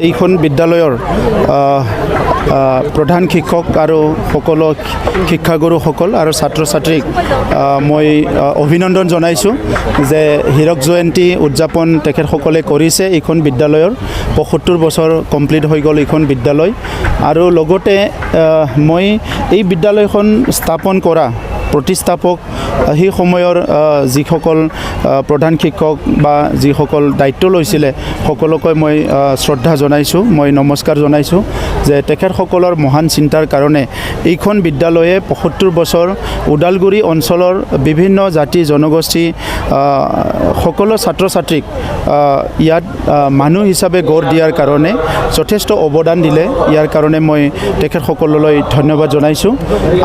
এইখন বিদ্যালয়ৰ প্ৰধান শিক্ষক আৰু সকলো শিক্ষাগুৰুসকল আৰু ছাত্ৰ ছাত্ৰীক মই অভিনন্দন জনাইছোঁ যে হীৰক জয়ন্তী উদযাপন তেখেতসকলে কৰিছে। এইখন বিদ্যালয়ৰ ৭৫ বছৰ কমপ্লিট হৈ গ'ল এইখন বিদ্যালয়। আৰু লগতে মই এই বিদ্যালয়খন স্থাপন কৰা প্ৰতিষ্ঠাপক সেই সময়ৰ যিসকল প্ৰধান শিক্ষক বা যিসকল দায়িত্ব লৈছিলে সকলোকে মই শ্ৰদ্ধা জনাইছোঁ, মই নমস্কাৰ জনাইছোঁ যে তেখেতসকলৰ মহান চিন্তাৰ কাৰণে এইখন বিদ্যালয়ে ৭৫ বছৰ ওদালগুৰি অঞ্চলৰ বিভিন্ন জাতি জনগোষ্ঠী সকলো ছাত্ৰ ছাত্ৰীক ইয়াত মানুহ হিচাপে গঢ় দিয়াৰ কাৰণে যথেষ্ট অৱদান দিলে। ইয়াৰ কাৰণে মই তেখেতসকললৈ ধন্যবাদ জনাইছোঁ।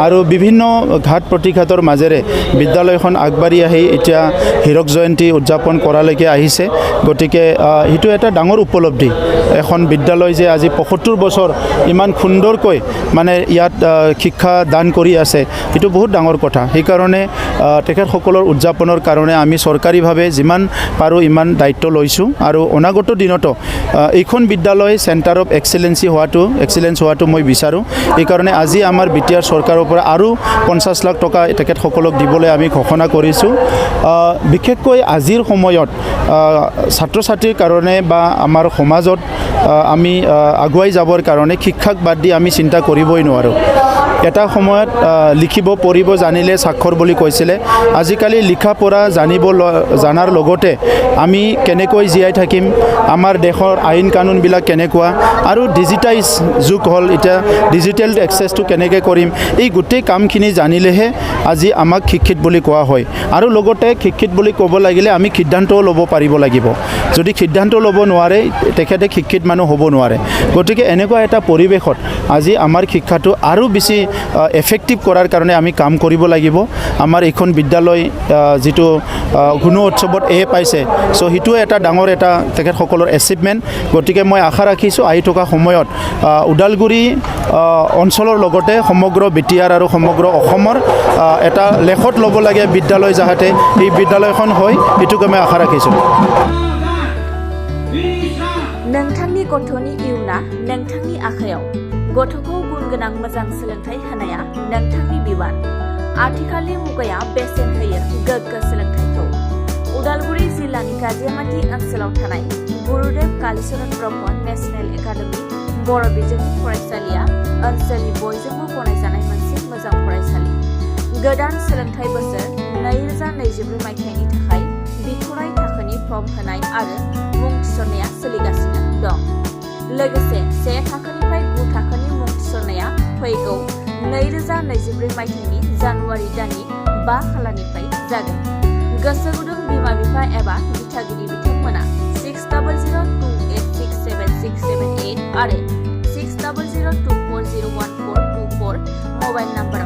আৰু বিভিন্ন ঘাট প্ৰতিঘাতৰ মাজেৰে বিদ্যালয়খন আগবাঢ়ি আহি এতিয়া হীৰক জয়ন্তী উদযাপন কৰালৈকে আহিছে। গতিকে সেইটো এটা ডাঙৰ উপলব্ধি। এখন বিদ্যালয় যে আজি ৭৫ বছৰ ইমান সুন্দৰকৈ মানে ইয়াত শিক্ষা দান কৰি আছে, এইটো বহুত ডাঙৰ কথা। সেইকাৰণে তেখেতসকলৰ উদযাপনৰ কাৰণে আমি চৰকাৰীভাৱে যিমান পাৰোঁ ইমান দায়িত্ব লৈছোঁ। আৰু অনাগত দিনতো এইখন বিদ্যালয় চেণ্টাৰ অফ এক্সেলেঞ্চ হোৱাটো মই বিচাৰোঁ। এইকাৰণে আজি আমাৰ বিটিআৰ চৰকাৰৰ পৰা আৰু ৫০ লাখ টকা তেখেতসকলক দিবলৈ আমি ঘোষণা কৰিছোঁ। বিশেষকৈ আজিৰ সময়ত ছাত্ৰ ছাত্ৰীৰ কাৰণে বা আমাৰ সমাজত আমি আগুৱাই যাবৰ কাৰণে শিক্ষাক বাদ দি আমি চিন্তা কৰিবই নোৱাৰোঁ। এটা সময়ত লিখিব পঢ়িব জানিলে স্বাক্ষৰ বুলি কৈছিলে। আজিকালি লিখা পঢ়া জনাৰ লগতে আমি কেনেকৈ জীয়াই থাকিম, আমাৰ দেশৰ আইন কানুনবিলাক কেনেকুৱা, আৰু ডিজিটাইজ যুগ হ'ল, এতিয়া ডিজিটেল এক্সেছটো কেনেকৈ কৰিম, এই গোটেই কামখিনি জানিলেহে আজি আমাক শিক্ষিত বুলি কোৱা হয়। আৰু লগতে শিক্ষিত বুলি ক'ব লাগিলে আমি সিদ্ধান্তও ল'ব পাৰিব লাগিব। যদি সিদ্ধান্ত ল'ব নোৱাৰে তেখেতে শিক্ষিত মানুহ হ'ব নোৱাৰে। গতিকে এনেকুৱা এটা পৰিৱেশত আজি আমাৰ শিক্ষাটো আৰু বেছি এফেক্টিভ কৰাৰ কাৰণে আমি কাম কৰিব লাগিব। আমাৰ এইখন বিদ্যালয় যিটো গুণোৎসৱত পাইছে, চ' সেইটোৱে এটা ডাঙৰ এটা তেখেতসকলৰ এচিভমেণ্ট। গতিকে মই আশা ৰাখিছোঁ আহি থকা সময়ত ওদালগুৰি অঞ্চলৰ লগতে সমগ্ৰ বিটিআৰ আৰু সমগ্ৰ অসমৰ এটা লেখত ল'ব লাগে বিদ্যালয়, যাহাতে এই বিদ্যালয়খন হয়, এইটোকে মই আশা ৰাখিছোঁ। नोंथांनि गथ'नि इयुना नोंथांनि आखायाव। गथ'खौ गुन गोनां मोजां सोलोंथाइ होनाया नोंथांनि बिबान। आथिखालनि मुगाया बेसेन होयो गोग्गो सोलोंथाइखौ। उदालगुरि जिल्लानि काजियामाटी ओनसोलाव थानाय गुरुदेव कालीचरण ब्रह्म नेशनेल एकाडेमी बर' बिजोंनि फरायसालिया ओनसोलनि बयजोंबो गनायजानाय मोनसे मोजां फरायसालि। गोदान सोलोंथाइ बोसोर 2024 मायथाइनि थाखाय बिथ'राय थाखोनि फर्म होनाय आरो मुं थिसननाया सोलिगासिनो दं। लोगोसे 1 थाखोनिफ्राय 9 थाखोनि मुं थिसननाया फैगौ 2024 मायथाइनि जानुवारि दाननि 5 खालारनिफ्राय जागोन। गोसो गुदुं बिमा बिफा एबा दिथागिरि बिथांमोना 6002867678 आरो 6002401424 मबाइल नाम्बार